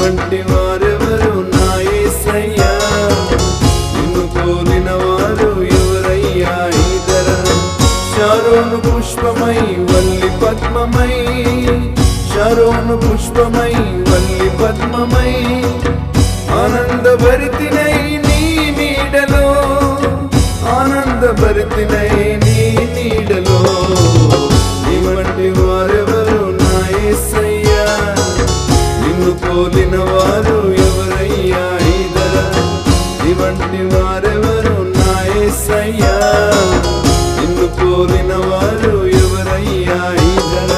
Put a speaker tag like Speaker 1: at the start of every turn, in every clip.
Speaker 1: వంటి వారెవరు నా యేసయ్యా, నిన్ను పోలిన వారు ఎవరయ్యా ఇదర. షారోను పుష్పమై వల్లి పద్మమై, షారోను పుష్పమై వల్లి పద్మమై, ఆనందభరితినై నీ నీడలో, ఆనందభరితినై నీ నీడలో. నీ వంటి వారెవరు నా యేసయ్యా, నిన్ను పోలిన వారు ఎవరయ్యా ఇదర. నీ వంటి వారెవరు నా యేసయ్యా, నిన్ను పోలిన వారు ఎవరయ్యా ఇదర.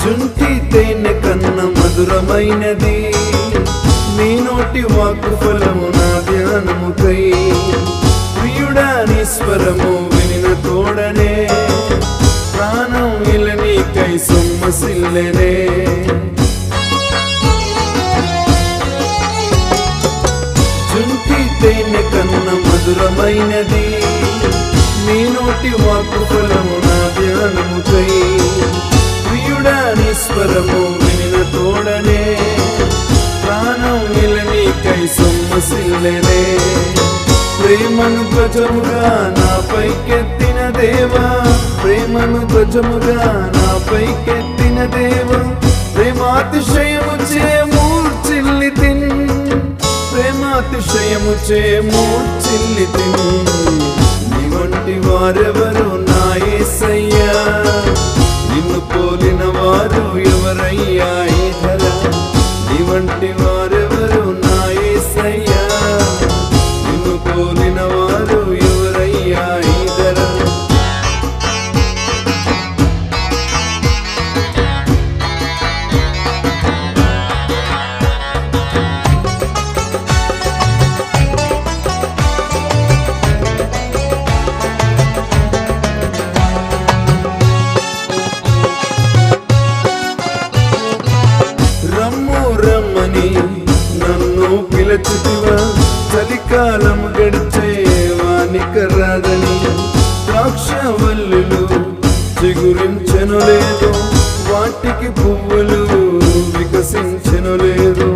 Speaker 1: జుంటి తేనె కన్న మధురమైనది నీ నోటి వాక్కు ఫలము నా ధ్యానముకై. ప్రియుడా నీ స్వరము వినిన తోడనే, ప్రాణం ఇల నీకై సొమ్మసిల్లెనే. జుంటి తేనె కన్న మధురమైనది నీ నోటి వాక్కు ఫలము నా ధ్యానముకై. ప్రియుడా నీ స్వరము వినిన తోడనే, ప్రాణం ఇల నీకై సొమ్మసిల్లెనే. ప్రేమను ధ్వజముగా నాపైకెత్తిన దేవా, ప్రేమను ధ్వజముగా నాపైకెత్తిన దేవా, ప్రేమాతిశయము చే మూర్ఛిల్లితిన్, ప్రేమాతిశయము చే మూర్ఛిల్లితిన్. నీ వంటి వారెవరు నా యేసయ్యా, నిన్ను పోలిన వారు ఎవరయ్యా ఇదర. నీ వంటి వారెవరు నా యేసయ్యా, నిన్ను పోలిన వారు ఎవరయ్యా ఇదర. రమ్మని నన్ను పిలచితివా, చలికాలం గడిచే వానిక రాదని. ద్రాక్షవల్లులు చిగురించెను లేదు, వాటికి పువ్వులు వికసించెను లేదు.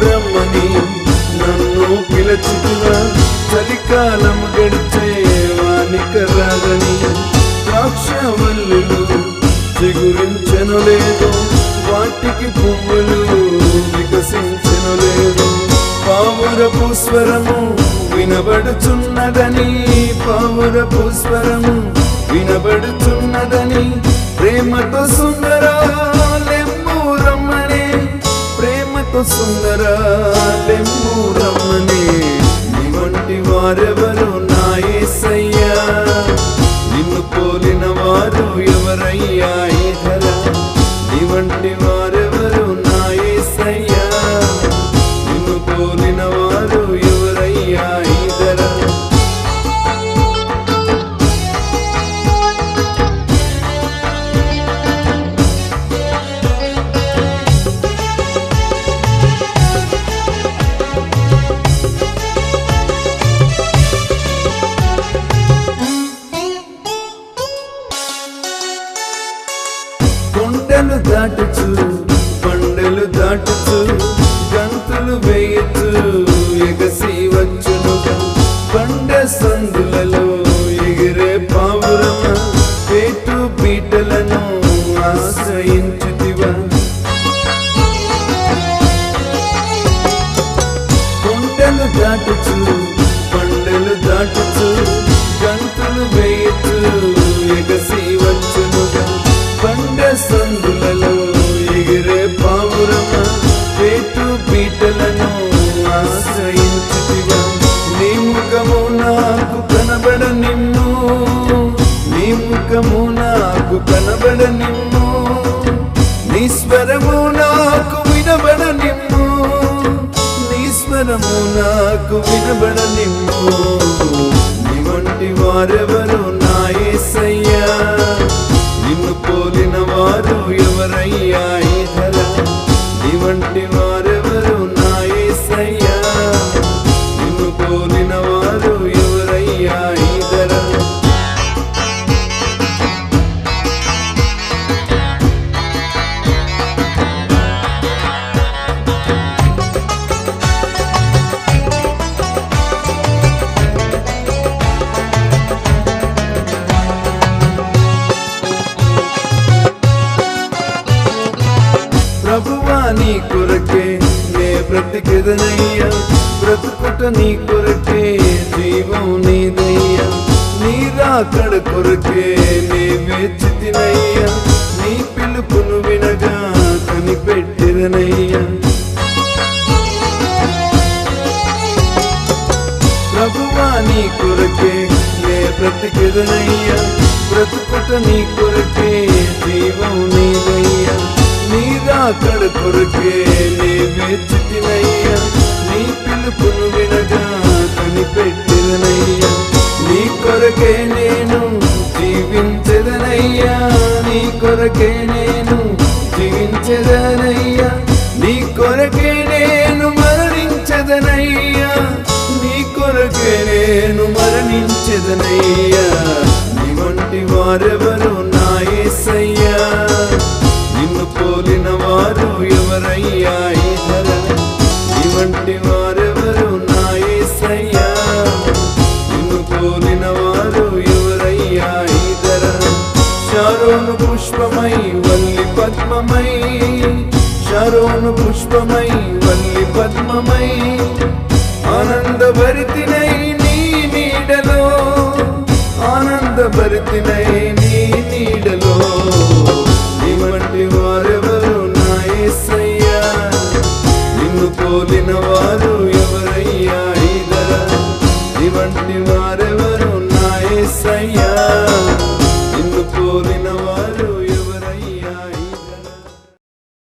Speaker 1: రమ్మని నన్ను పిలచితివా, చలికాలం గడిచే వానిక రాదని. ద్రాక్షవల్లులు చిగురించెను లేదు, వాటికి పువ్వులు వికసించెను లేదు. పావురపు స్వరము వినబడుచున్నదని, పావురపు స్వరము వినబడుచున్నదని. ప్రేమతో సుందరాలెమ్ము రమ్మనే, ప్రేమతో సుందరాలెమ్ము రమ్మనే. నీ వంటి వారెవరు నా యేసయ్యా, నిన్ను పోలిన వారు ఎవరయ్యా ఇదర. నీ వంటి వారెవరు నా యేసయ్యా, నిన్ను పోలిన వారు ఎవరయ్యా ఇదర. కొండలు దాటుచు పండలు దాటుచు, గంతులు వేయచు ఎగసి వచ్చునుగా. పండ సందులలో ఎగిరే పావురమ, పేటు పీటలను ఆశ్రయించుతివా. కొండలు దాటుచు పండలు దాటుచు, గంతులు వేయచు ఎగసి వచ్చునుగా. పండ సందులలో ఎగిరే పావురమ, పేటు పీటలను ఆశ్రయించుతివా. నీ ముఖము నాకు కనబడ నిమ్ము, నీ ముఖము నాకు కనబడ నిమ్ము. నీ స్వరము నాకు వినబడ నిమ్ము, నీ స్వరము నాకు వినబడ నిమ్ము. నీ వంటి వారెవరు నా యేసయ్యా, నిన్ను పోలిన వారు ఎవరయ్యా ఈ ధర. నీ వంటి వారెవరు నా యేసయ్యా, నిన్ను పోలిన వారు ఎవరయ్యా ఈ ధర. ప్రభువా నీ కొరకే నే బ్రతికెదనయ్యా, బ్రతుకుట నీ కొరకే జీవం నీదయ్యా. నీ రాకడ కొరకే నే వేచితినయ్యా, నీ పిలుపును వినగా కనిపెట్టిదనయ్యా. ప్రభువా నీ కొరకే నే బ్రతికెదనయ్యా, బ్రతుకుట నీ కొరకే జీవం నీదయ్యా. నీ రాకడ కొరకే నే వేచితినయ్యా, నీ పిలుపును వినగా కనిపెట్టిదనయ్యా. నీ కొరకే నేను జీవించెదనయ్యా, నీ కొరకే నేను జీవించెదనయ్యా. నీ కొరకే నేను మరణించెదనయ్యా, నీ కొరకే నేను మరణించెదనయ్యా. నీ వంటి వారెవరు నా యేసయ్యా, నిన్ను పోలిన వారు ఎవరయ్యా ఈ ధర. నీ వంటి వారెవరు నా యేసయ్యా, నిన్ను పోలిన వారు ఎవరయ్యా ఈ ధర. షారోను పుష్పమై వల్లి పద్మమై, షారోను పుష్పమై వల్లి పద్మమై,